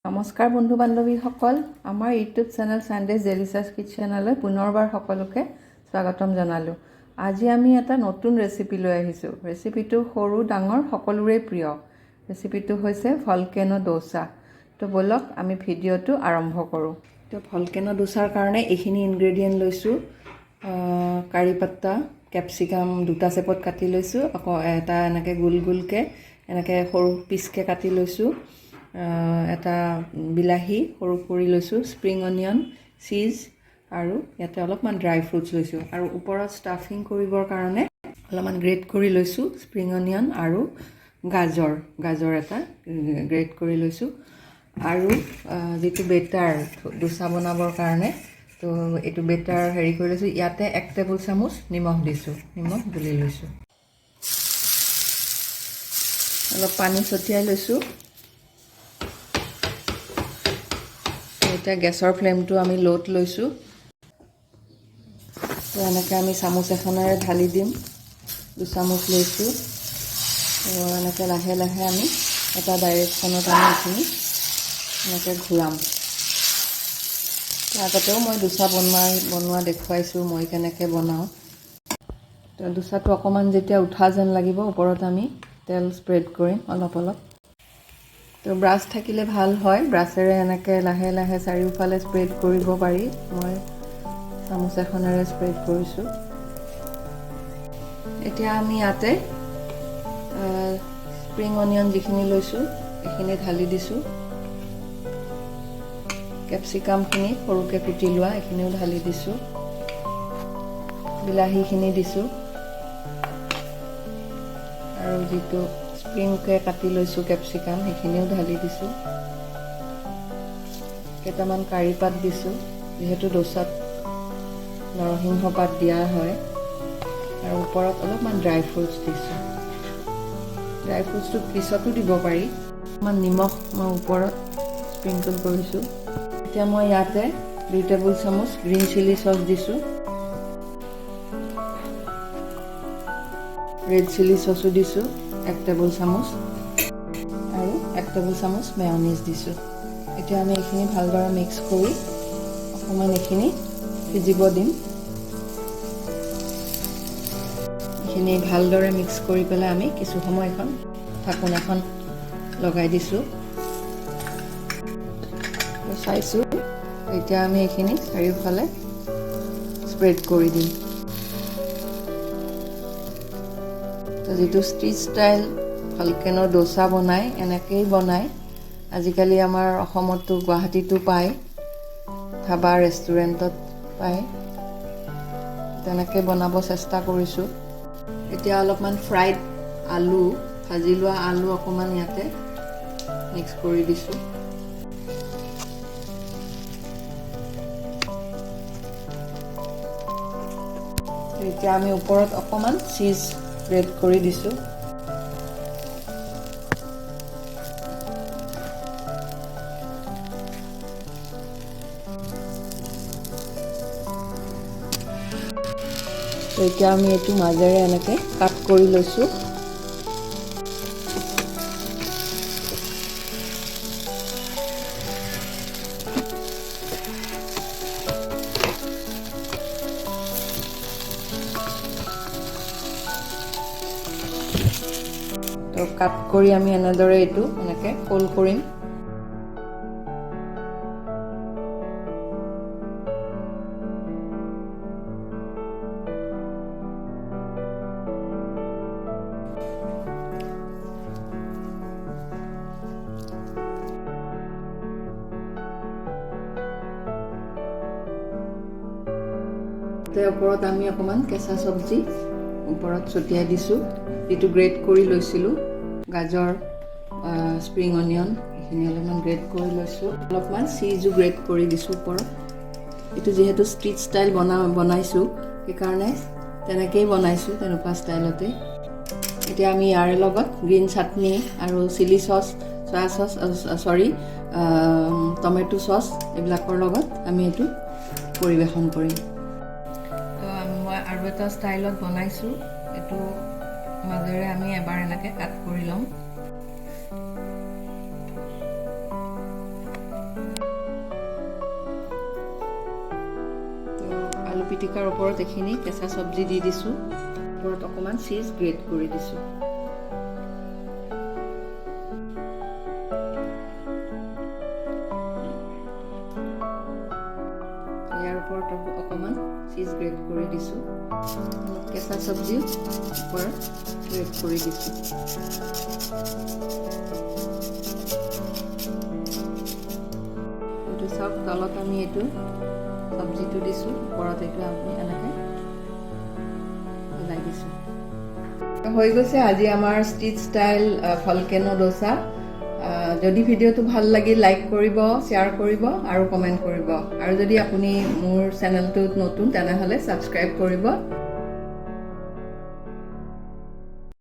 নমস্কাৰ বন্ধু বান্ধৱীসকল, আমাৰ ইউটিউব চেনেল সানডেজ ডেলিচিয়াছ কিচেনলৈ পুনৰবাৰ সকলোকে স্বাগতম জনালোঁ। আজি আমি এটা নতুন ৰেচিপি লৈ আহিছোঁ। ৰেচিপিটো সৰু ডাঙৰ সকলোৰে প্ৰিয়। ৰেচিপিটো হৈছে ভলকেনো ডোছা। তো বলক আমি ভিডিঅ'টো আৰম্ভ কৰোঁ। তো ভলকেনো ডোছাৰ কাৰণে এইখিনি ইনগ্ৰেডিয়েণ্ট লৈছোঁ। কাৰি পাত্তা, কেপচিকাম দুটা চেপত কাটি লৈছোঁ, আকৌ এটা এনেকৈ গোল গোলকৈ এনেকৈ সৰু পিচকৈ কাটি লৈছোঁ। এটা বিলাহী সৰু কৰি লৈছোঁ, স্প্ৰিং অনিয়ন, চীজ আৰু ইয়াতে অলপমান ড্ৰাই ফ্ৰুটছ লৈছোঁ। আৰু ওপৰত ষ্টাফিং কৰিবৰ কাৰণে অলপমান গ্ৰেট কৰি লৈছোঁ স্প্ৰিং অনিয়ন আৰু গাজৰ এটা গ্ৰেট কৰি লৈছোঁ। আৰু যিটো বেটাৰ ডোছা বনাবৰ কাৰণে, তো এইটো বেটাৰ হেৰি কৰি লৈছোঁ। ইয়াতে 1 টেবুল চামুচ নিমখ দিছোঁ, নিমখ গুলি লৈছোঁ। অলপ পানী ছটিয়াই লৈছোঁ। এতিয়া গেছৰ ফ্লেমটো আমি ল'ত লৈছোঁ। তো এনেকৈ আমি চামুচ এখনেৰে ঢালি দিম। 2 চামুচ লৈছোঁ। তো এনেকৈ লাহে লাহে আমি এটা ডাইৰেকশ্যনত আমি এইখিনি এনেকৈ ঘূৰাম। আগতেও মই ডোছা বনোৱা দেখুৱাইছোঁ মই কেনেকৈ বনাওঁ। তো ডোছাটো অকণমান যেতিয়া উঠা যেন লাগিব, ওপৰত আমি তেল স্প্ৰেড কৰিম অলপ অলপ। তো ব্ৰাছ থাকিলে ভাল হয়, ব্ৰাছেৰে এনেকৈ লাহে লাহে চাৰিওফালে স্প্ৰেড কৰিব পাৰি। মই চামুচ এখনেৰে স্প্ৰেড কৰিছোঁ। এতিয়া আমি ইয়াতে স্প্ৰিং অনিয়ন যিখিনি লৈছোঁ এইখিনি ঢালি দিছোঁ। কেপচিকামখিনি সৰুকৈ কুটি লোৱা এইখিনিও ঢালি দিছোঁ। বিলাহীখিনি দিছোঁ আৰু যিটো স্প্ৰিংকৈ কাটি লৈছোঁ কেপচিকাম সেইখিনিও ঢালি দিছোঁ। কেইটামান কাৰি পাত দিছোঁ, যিহেতু ডোছাত নৰসিংহ পাত দিয়া হয়। আৰু ওপৰত অলপমান ড্ৰাই ফ্ৰুটছ দিছোঁ। ড্ৰাই ফ্ৰুটছটো পিছতো দিব পাৰি। অলপমান নিমখ মই ওপৰত স্প্ৰিংকল কৰিছোঁ। এতিয়া মই ইয়াতে 2 টেবুল চামুচ গ্ৰীণ চিলি চচ দিছোঁ। ৰেড চিলি চচো দিছোঁ 1 টেবুল চামুচ, আৰু 1 টেবুল চামুচ মেয়নিজ দিছোঁ। এতিয়া আমি এইখিনি ভালদৰে মিক্স কৰি অকণমান এইখিনি সিজিব দিম। এইখিনি ভালদৰে মিক্স কৰি পেলাই আমি কিছু সময় এখন ঢাকোন এখন লগাই দিছোঁ। চাইছোঁ, এতিয়া আমি এইখিনি চাৰিওফালে স্প্ৰেড কৰি দিম। যিটো ষ্ট্ৰীট ষ্টাইল ভলকেনো ডোছা বনায় এনেকৈয়ে বনায়। আজিকালি আমাৰ অসমতো গুৱাহাটীতো পায়, ধাবা ৰেষ্টুৰেণ্টত পায়। তেনেকৈ বনাব চেষ্টা কৰিছোঁ। এতিয়া অলপমান ফ্ৰাইড আলু, ভাজি লোৱা আলু অকণমান ইয়াতে মিক্স কৰি দিছোঁ। এতিয়া আমি ওপৰত অকণমান চীজ গ্ৰেট কৰি দিছোঁ। এতিয়া আমি এইটো মাজেৰে এনেকৈ কাট কৰি লৈছোঁ। তো কাট কৰি আমি এনেদৰে এইটো এনেকৈ ফোল্ড কৰিম। ওপৰত আমি অকণমান কেঁচা চব্জি ওপৰত ছটিয়াই দিছোঁ। যিটো গ্ৰেট কৰি লৈছিলোঁ, গাজৰ, স্প্ৰিং অনিয়ন এইখিনি অলপমান গ্ৰেট কৰি লৈছোঁ। অলপমান চীজো গ্ৰেট কৰি দিছোঁ ওপৰত। এইটো যিহেতু ষ্ট্ৰীট ষ্টাইল বনাইছোঁ সেইকাৰণে তেনেকৈয়ে বনাইছোঁ, তেনেকুৱা ষ্টাইলতে। এতিয়া আমি ইয়াৰে লগত গ্ৰীণ চাটনি আৰু chilli sauce, soya sauce, tomato sauce এইবিলাকৰ লগত আমি এইটো পৰিৱেশন কৰিম। তো মই আৰু এটা ষ্টাইলত বনাইছোঁ। এইটো মাজেৰে আমি এবাৰ এনেকৈ কাট কৰি ল'ম। পিটিকাৰ ওপৰত এইখিনি কেঁচা চব্জি দি দিছোঁ ওপৰত অকণমান চীজ গ্ৰেট কৰি দিছোঁ ইয়াৰ ওপৰত অকণমান চীজ গ্ৰেট কৰি দিছোঁ কেঁচা চব্জি ওপৰত গ্ৰেট কৰি দিছোঁ এইটো চাওক তলত আমি এইটো চব্জিটো দিছোঁ ওপৰত এইটো আমি এনেকৈ মিলাই দিছোঁ হৈ গৈছে আজি আমাৰ ষ্ট্ৰীট ষ্টাইল ভলকেনো ডোছা যদি ভিডিঅ'টো ভাল লাগিল লাইক কৰিব শ্বেয়াৰ কৰিব আৰু কমেণ্ট কৰিব আৰু যদি আপুনি মোৰ চেনেলটোত নতুন তেনেহ'লে ছাবস্ক্ৰাইব কৰিব